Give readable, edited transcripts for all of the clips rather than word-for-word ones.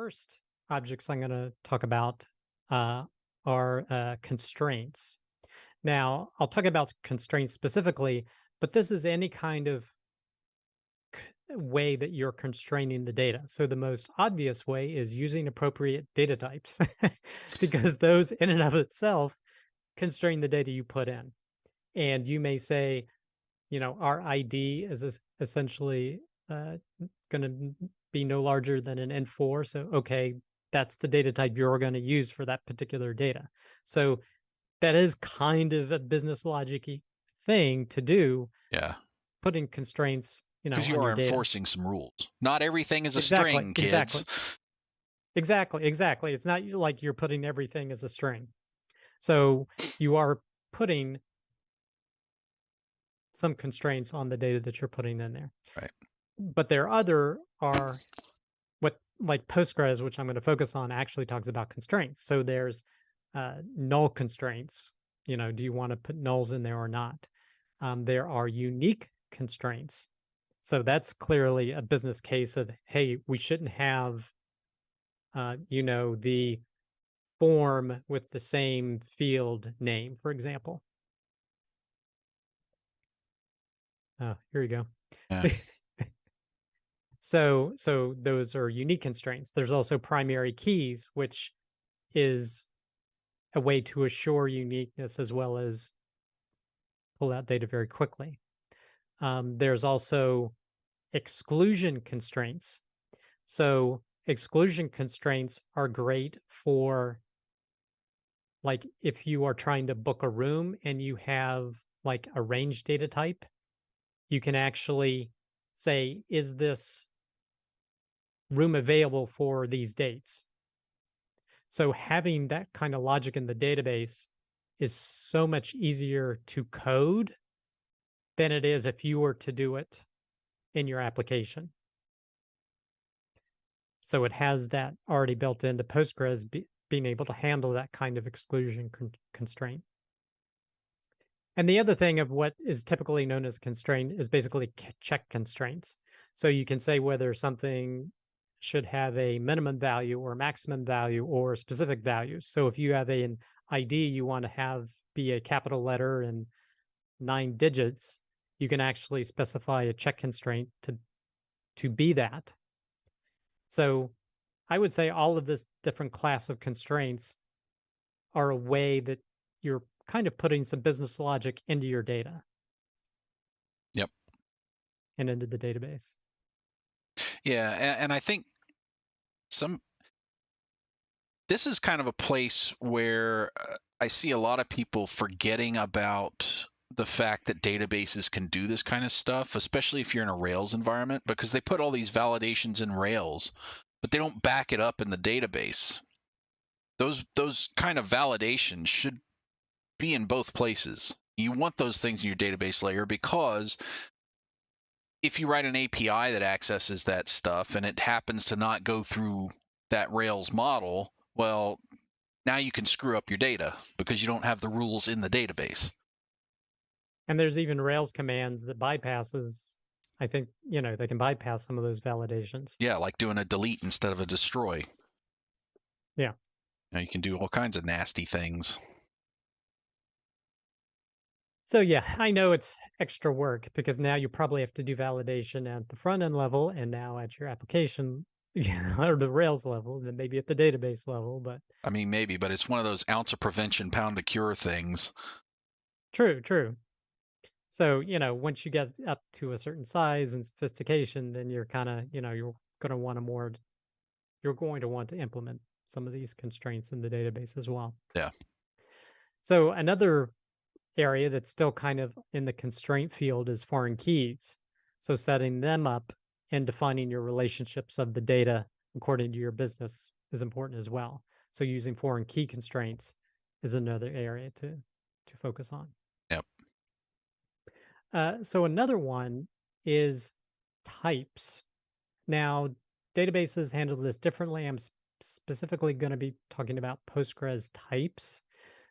first objects I'm going to talk about are constraints. Now, I'll talk about constraints specifically, but this is any kind of way that you're constraining the data. So the most obvious way is using appropriate data types because those in and of itself constrain the data you put in. And you may say, our ID is essentially going to be no larger than an N4. So, okay, that's the data type you're going to use for that particular data. So that is kind of a business logic-y thing to do, Yeah. putting constraints, Because you on are your data. enforcing some rules. Not everything is a Exactly, string, kids. exactly, exactly. It's not like you're putting everything as a string. So you are putting some constraints on the data that you're putting in there. Right. But there are what like Postgres, which I'm going to focus on, actually talks about constraints. So there's null constraints. Do you want to put nulls in there or not? There are unique constraints. So that's clearly a business case of, hey, we shouldn't have, the form with the same field name, for example. Oh, here you go. Yeah. So those are unique constraints. There's also primary keys, which is a way to assure uniqueness as well as pull out data very quickly. There's also exclusion constraints. So exclusion constraints are great for, like, if you are trying to book a room and you have like a range data type, you can actually say, is this room available for these dates? So having that kind of logic in the database is so much easier to code than it is if you were to do it in your application. So it has that already built into Postgres, being able to handle that kind of exclusion constraint. And the other thing of what is typically known as constraint is basically check constraints. So you can say whether something should have a minimum value or maximum value or specific values. So if you have an ID you want to have be a capital letter and 9 digits, you can actually specify a check constraint to be that. So I would say all of this different class of constraints are a way that you're kind of putting some business logic into your data Yep. and into the database. Yeah. And I think some this is kind of a place where I see a lot of people forgetting about the fact that databases can do this kind of stuff, especially if you're in a Rails environment, because they put all these validations in Rails, but they don't back it up in the database. Those kind of validations should be in both places. You want those things in your database layer because if you write an API that accesses that stuff and it happens to not go through that Rails model, well, now you can screw up your data because you don't have the rules in the database. And there's even Rails commands that bypasses, I think, they can bypass some of those validations. Yeah, like doing a delete instead of a destroy. Yeah. Now you can do all kinds of nasty things. So yeah, I know it's extra work because now you probably have to do validation at the front end level and now at your application or the Rails level, and then maybe at the database level. But I mean, maybe, but it's one of those ounce of prevention, pound of cure things. true. So, once you get up to a certain size and sophistication, then you're kind of, you're going to want to implement some of these constraints in the database as well. Yeah. So another area that's still kind of in the constraint field is foreign keys. So setting them up and defining your relationships of the data according to your business is important as well. So using foreign key constraints is another area to focus on. Yep. So another one is types. Now, databases handle this differently. I'm specifically going to be talking about Postgres types.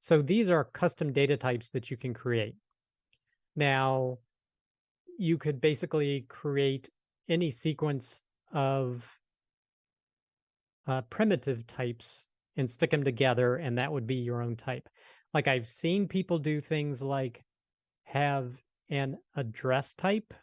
So these are custom data types that you can create. Now, you could basically create any sequence of primitive types and stick them together, and that would be your own type. Like I've seen people do things like have an address type,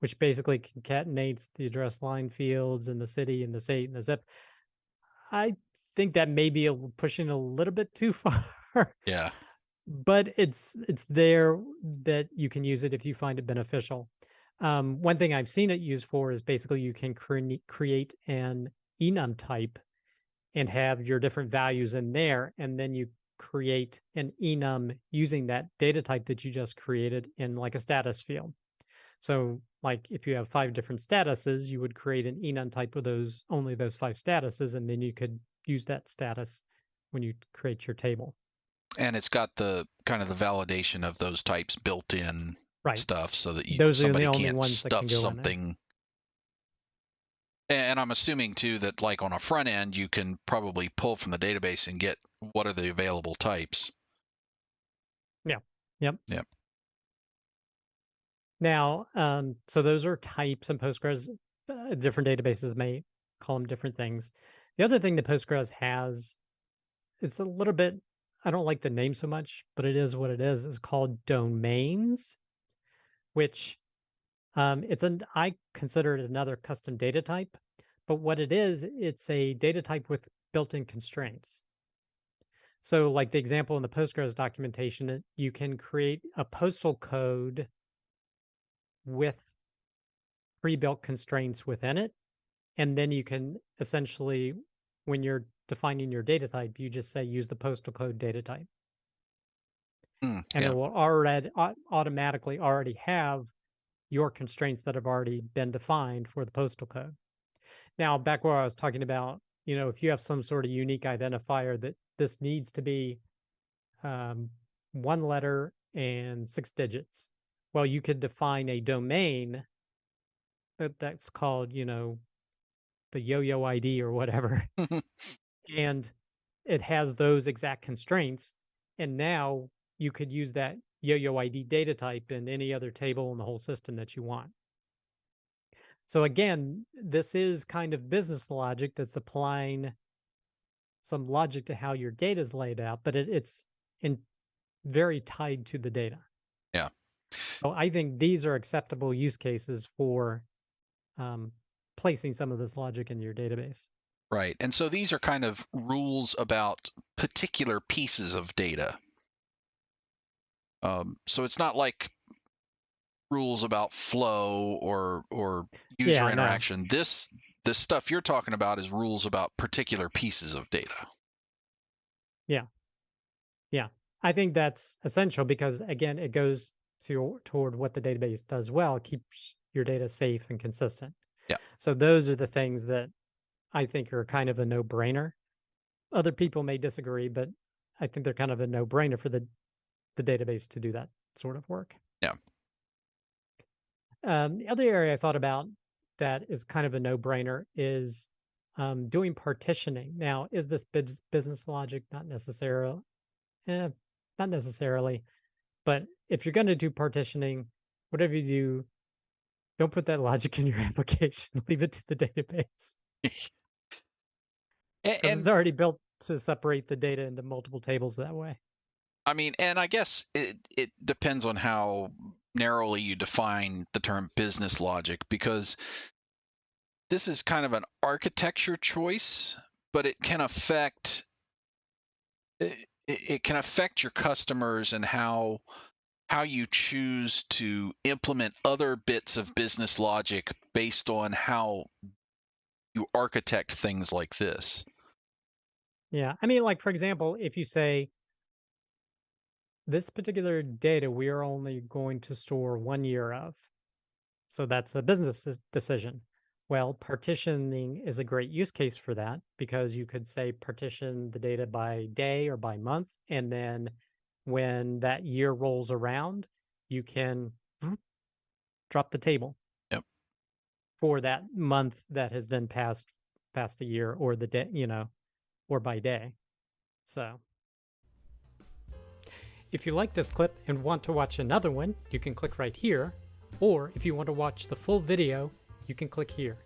which basically concatenates the address line fields and the city and the state and the zip. I think that may be pushing a little bit too far, Yeah. but it's there that you can use it if you find it beneficial. One thing I've seen it used for is basically you can create an enum type and have your different values in there, and then you create an enum using that data type that you just created in like a status field. So, like if you have 5 different statuses, you would create an enum type with those only those 5 statuses, and then you could use that status when you create your table. And it's got the kind of the validation of those types built in Right. stuff so that Those are the somebody only can't ones that can stuff go in there. something. And I'm assuming too that like on a front end, you can probably pull from the database and get what are the available types. Yeah. Yep. Yep. Now, so those are types, and Postgres, different databases may call them different things. The other thing that Postgres has, it's a little bit, I don't like the name so much, but it is what it is called domains, which I consider it another custom data type. But what it is, it's a data type with built-in constraints. So, like the example in the Postgres documentation, you can create a postal code with pre-built constraints within it. And then you can essentially, when you're defining your data type, you just say use the postal code data type. And it Yeah. will already automatically already have your constraints that have already been defined for the postal code. Now, back where I was talking about, if you have some sort of unique identifier that this needs to be um, 1 letter and 6 digits, well, you could define a domain that's called, the yo-yo ID or whatever, and it has those exact constraints. And now you could use that yo-yo ID data type in any other table in the whole system that you want. So again, this is kind of business logic that's applying some logic to how your data is laid out, but it's in very tied to the data. Yeah. So I think these are acceptable use cases for um, placing some of this logic in your database. Right. And so these are kind of rules about particular pieces of data. So it's not like rules about flow or user Yeah, no. interaction. This stuff you're talking about is rules about particular pieces of data. Yeah. Yeah. I think that's essential because again, it goes toward what the database does well, it keeps your data safe and consistent. Yeah. So those are the things that I think are kind of a no-brainer. Other people may disagree, but I think they're kind of a no-brainer for the database to do that sort of work. Yeah. The other area I thought about that is kind of a no-brainer is doing partitioning. Now, is this business logic? Not necessarily. Eh, not necessarily. But if you're going to do partitioning, whatever you do, don't put that logic in your application. Leave it to the database because it's And already built to separate the data into multiple tables that way. I mean, and I guess it depends on how narrowly you define the term business logic, because this is kind of an architecture choice, but it can affect your customers and how you choose to implement other bits of business logic based on how you architect things like this. Yeah. I mean, like, for example, if you say this particular data, we are only going to store 1 year of, so that's a business decision. Well, partitioning is a great use case for that because you could say partition the data by day or by month. And then when that year rolls around, you can drop the table Yep. for that month that has then past a year or the day, or by day. So if you like this clip and want to watch another one, you can click right here. Or if you want to watch the full video, you can click here.